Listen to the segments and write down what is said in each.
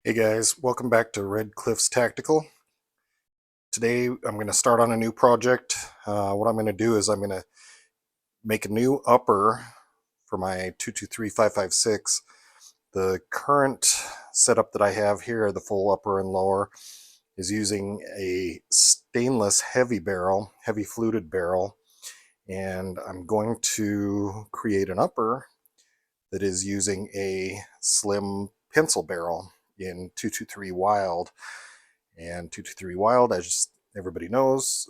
Hey guys, welcome back to Red Cliffs Tactical. Today I'm going to start on a new project. What I'm going to do is I'm going to make a new upper for my 223-556. The current setup that I have here, the full upper and lower, is using a stainless heavy fluted barrel, and I'm going to create an upper that is using a slim pencil barrel in 223 Wylde. And 223 Wylde, as everybody knows,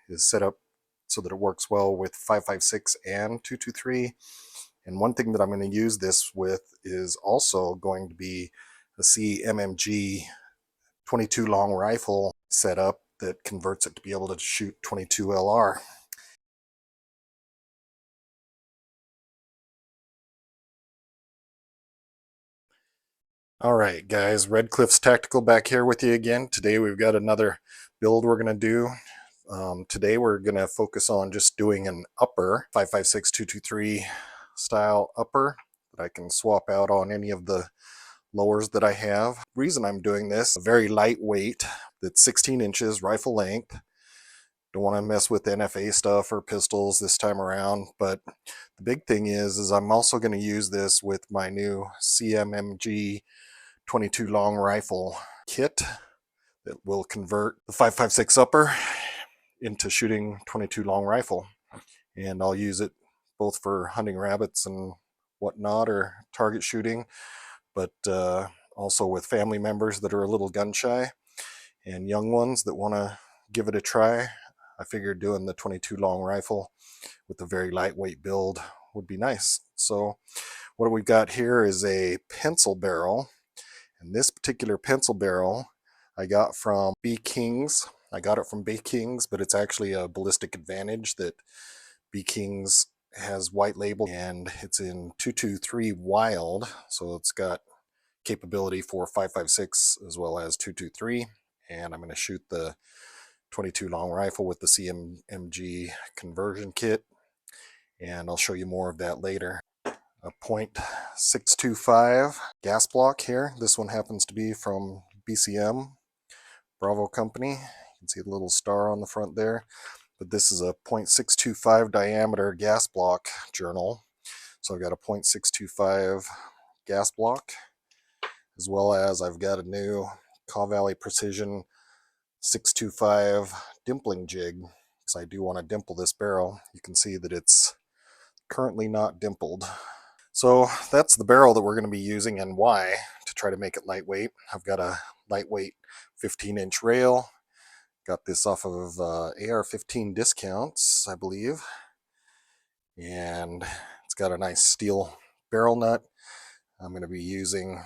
is set up so that it works well with 556 and 223. And one thing that I'm going to use this with is also going to be a CMMG 22 long rifle setup that converts it to be able to shoot 22LR. All right, guys, Red Cliffs Tactical back here with you again. Today we've got another build we're going to do. Today we're going to focus on just doing an upper 556 223 style upper that I can swap out on any of the lowers that I have. The reason I'm doing this, a very lightweight, that's 16 inches rifle length. Don't want to mess with NFA stuff or pistols this time around, but the big thing is I'm also going to use this with my new CMMG 22 long rifle kit that will convert the 556 upper into shooting 22 long rifle. And I'll use it both for hunting rabbits and whatnot, or target shooting, but also with family members that are a little gun shy and young ones that want to give it a try. I figured doing the 22 long rifle with a very lightweight build would be nice. So what we've got here is a pencil barrel, and this particular pencil barrel I got from B Kings. I got it from B Kings, but it's actually a Ballistic Advantage that B Kings has white label, and it's in 223 Wylde, so it's got capability for 556 as well as 223. And I'm going to shoot the 22 long rifle with the CMMG conversion kit, and I'll show you more of that later. A .625 gas block here. This one happens to be from BCM, Bravo Company. You can see the little star on the front there. But this is a .625 diameter gas block journal. So I've got a .625 gas block, as well as I've got a new Caw Valley Precision 625 dimpling jig, because I do want to dimple this barrel. You can see that it's currently not dimpled. So that's the barrel that we're going to be using, and why, to try to make it lightweight. I've got a lightweight 15-inch rail. Got this off of AR15 discounts, I believe. And it's got a nice steel barrel nut. I'm going to be using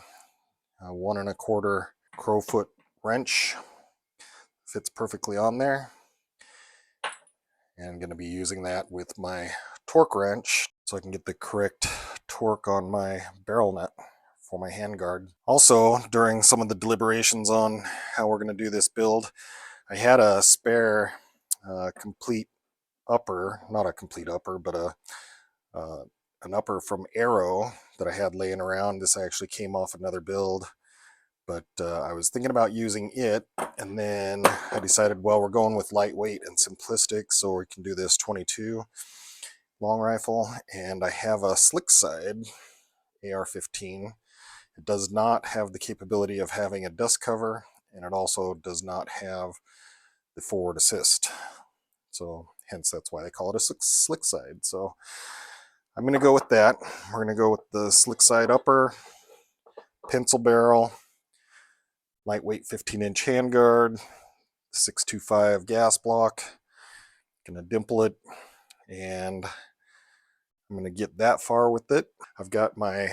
a 1 1/4 crowfoot wrench. Fits perfectly on there. And I'm going to be using that with my torque wrench so I can get the correct torque on my barrel nut for my handguard. Also, during some of the deliberations on how we're going to do this build, I had a spare complete upper, not a complete upper, but an upper from Arrow that I had laying around. This actually came off another build, but I was thinking about using it, and then I decided, well, we're going with lightweight and simplistic, so we can do this 22 long rifle. And I have a slick side AR15. It does not have the capability of having a dust cover, and it also does not have the forward assist. So hence that's why they call it a slick side. So I'm going to go with that. We're going to go with the slick side upper, pencil barrel, lightweight 15-inch handguard, 625 gas block. Going to dimple it, and I'm going to get that far with it. I've got my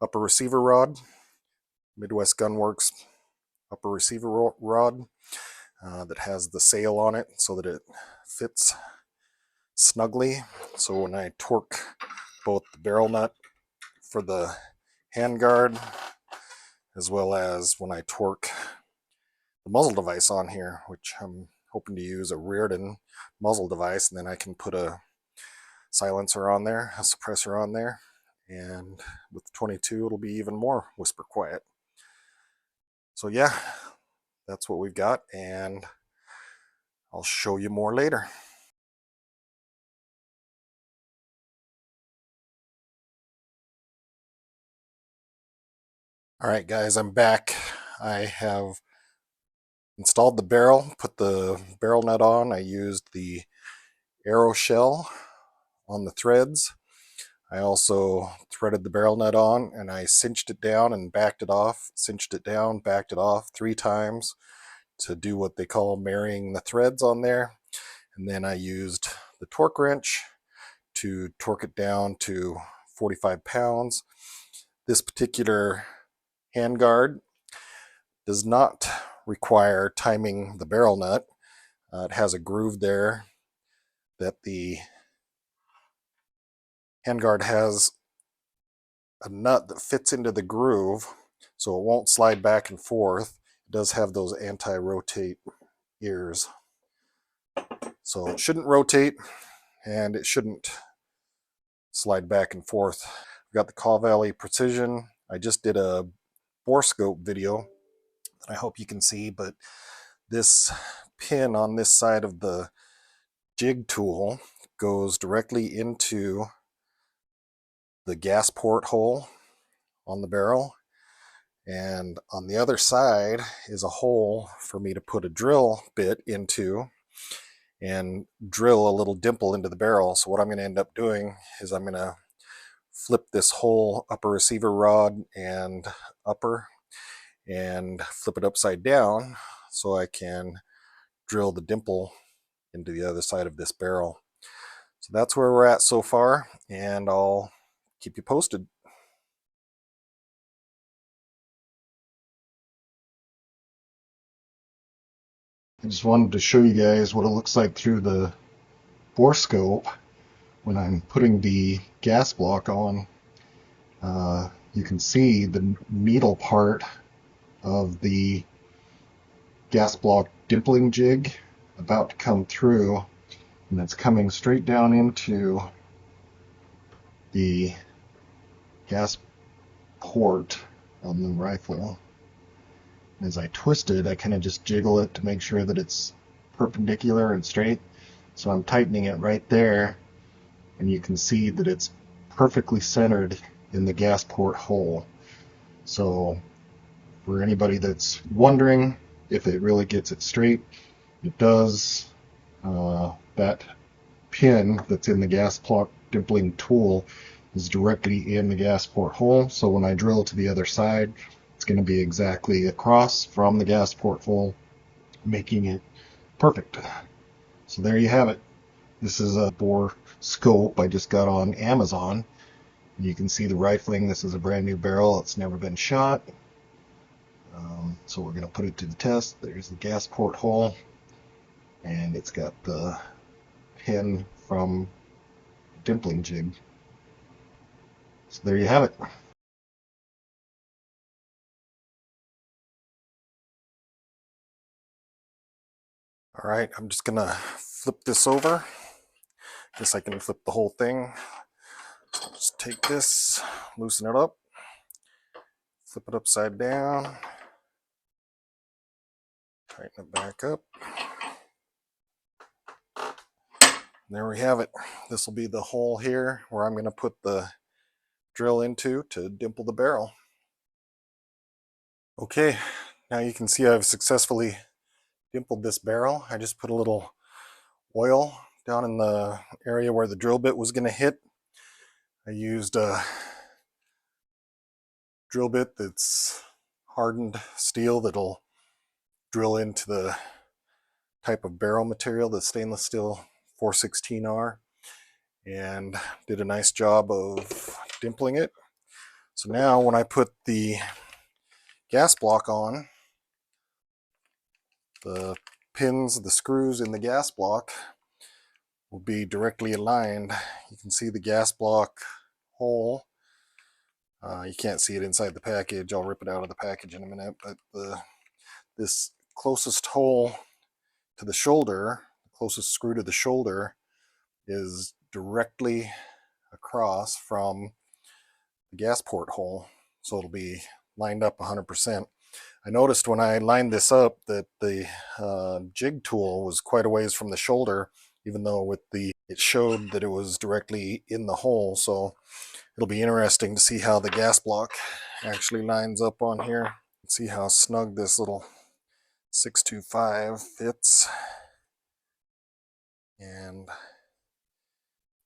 upper receiver rod, Midwest Gunworks upper receiver rod that has the sail on it so that it fits snugly. So when I torque both the barrel nut for the handguard, as well as when I torque the muzzle device on here, which I'm hoping to use a Reardon muzzle device, and then I can put a silencer on there, a suppressor on there, and with 22 it'll be even more whisper quiet. So yeah, that's what we've got, and I'll show you more later. All right, guys, I'm back. I have installed the barrel, put the barrel nut on. I used the arrow shell on the threads. I also threaded the barrel nut on, and I cinched it down and backed it off, cinched it down, backed it off 3 times to do what they call marrying the threads on there. And then I used the torque wrench to torque it down to 45 pounds. This particular handguard does not require timing the barrel nut. It has a groove there that the handguard has a nut that fits into the groove so it won't slide back and forth. It does have those anti-rotate ears. So it shouldn't rotate and it shouldn't slide back and forth. I've got the Call Valley Precision. I just did a bore scope video that I hope you can see, but this pin on this side of the jig tool goes directly into the gas port hole on the barrel, and on the other side is a hole for me to put a drill bit into and drill a little dimple into the barrel. So what I'm going to end up doing is I'm going to flip this whole upper receiver rod and upper and flip it upside down so I can drill the dimple into the other side of this barrel. So that's where we're at so far, and I'll keep you posted. I just wanted to show you guys what it looks like through the bore scope when I'm putting the gas block on. You can see the needle part of the gas block dimpling jig about to come through, and it's coming straight down into the gas port on the rifle. As I twist it, I kind of just jiggle it to make sure that it's perpendicular and straight. So I'm tightening it right there, and you can see that it's perfectly centered in the gas port hole. So for anybody that's wondering if it really gets it straight, it does. That pin that's in the gas plug dimpling tool is directly in the gas port hole. So when I drill to the other side, it's going to be exactly across from the gas port hole, making it perfect. So there you have it. This is a bore scope I just got on Amazon. You can see the rifling. This is a brand new barrel. It's never been shot. So we're going to put it to the test. There's the gas port hole, and it's got the pin from dimpling jig. So there you have it. All right, I'm just gonna flip this over. Guess I can flip the whole thing. So just take this, loosen it up, flip it upside down, tighten it back up. There we have it. This will be the hole here where I'm going to put the drill into to dimple the barrel. Okay, now you can see I've successfully dimpled this barrel. I just put a little oil down in the area where the drill bit was going to hit. I used a drill bit that's hardened steel that'll drill into the type of barrel material, the stainless steel 416R, and did a nice job of dimpling it. So now when I put the gas block on, the pins, the screws in the gas block will be directly aligned. You can see the gas block hole. You can't see it inside the package. I'll rip it out of the package in a minute, but this closest hole to the shoulder, the closest screw to the shoulder, is directly across from the gas port hole. So it'll be lined up 100%. I noticed when I lined this up that the jig tool was quite a ways from the shoulder, even though it showed that it was directly in the hole. So it'll be interesting to see how the gas block actually lines up on here. See how snug this little 625 fits. And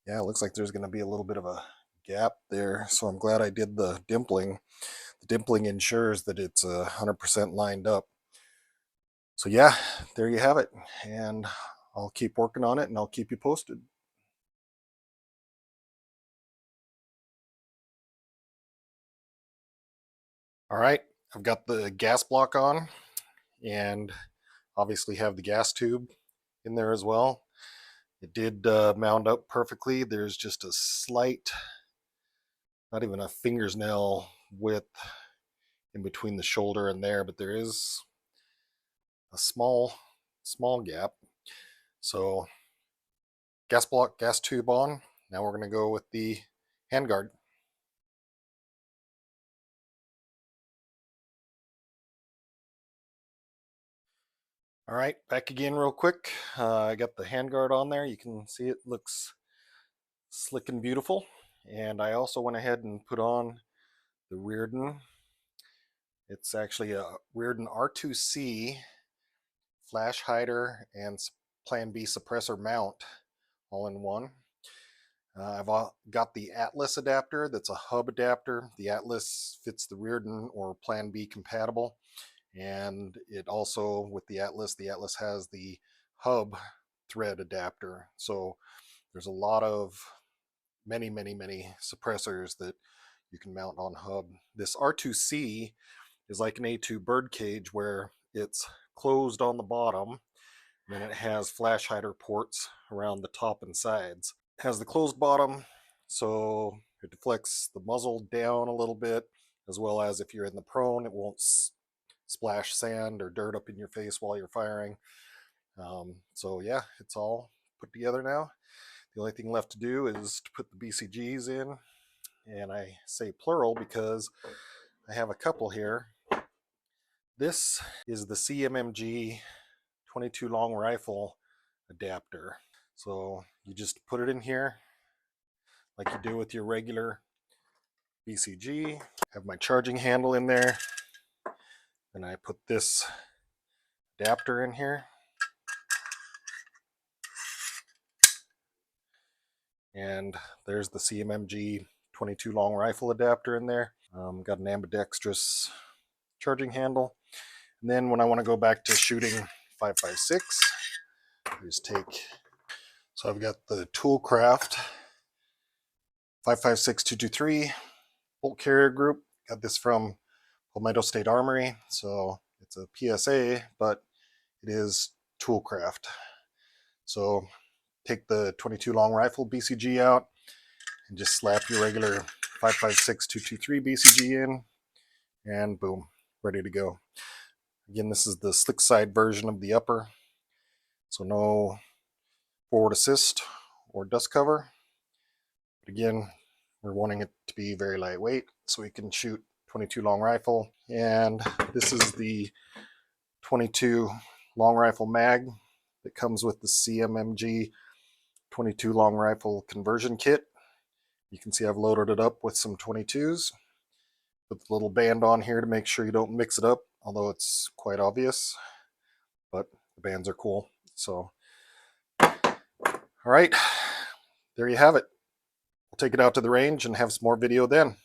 yeah, it looks like there's going to be a little bit of a gap there. So I'm glad I did the dimpling. The dimpling ensures that it's 100% lined up. So yeah, there you have it. And I'll keep working on it and I'll keep you posted. All right, I've got the gas block on and obviously have the gas tube in there as well. It did mount up perfectly. There's just a slight, not even a finger's nail width in between the shoulder and there, but there is a small gap. So gas block, gas tube on. Now we're going to go with the handguard. All right, back again real quick. I got the handguard on there. You can see it looks slick and beautiful. And I also went ahead and put on the Wylde. It's actually a Wylde R2C flash hider and Plan B suppressor mount all in one. I've got the Atlas adapter that's a hub adapter. The Atlas fits the Wylde or Plan B compatible. And it also, with the Atlas has the hub thread adapter. So there's a lot of many suppressors that you can mount on hub. This R2C is like an A2 bird cage where it's closed on the bottom and then it has flash hider ports around the top and sides. It has the closed bottom, so it deflects the muzzle down a little bit, as well as if you're in the prone, it won't splash sand or dirt up in your face while you're firing. So yeah, it's all put together now. The only thing left to do is to put the BCGs in, and I say plural because I have a couple here. This is the CMMG 22 long rifle adapter. So you just put it in here like you do with your regular BCG. Have my charging handle in there, and I put this adapter in here. And there's the CMMG 22 long rifle adapter in there. Got an ambidextrous charging handle. And then when I want to go back to shooting 5.56, I just take, so I've got the Toolcraft 5.56 223 bolt carrier group. Got this from Palmetto State Armory. So it's a PSA, but it is Toolcraft. So take the 22 long rifle BCG out and just slap your regular 5.56 223 BCG in, and boom, ready to go. Again, this is the slick side version of the upper, so no forward assist or dust cover. But again, we're wanting it to be very lightweight so we can shoot 22 long rifle. And this is the 22 long rifle mag that comes with the CMMG 22 long rifle conversion kit. You can see I've loaded it up with some 22s. Put the little band on here to make sure you don't mix it up, although it's quite obvious, but the bands are cool. So, all right, there you have it. We'll take it out to the range and have some more video then.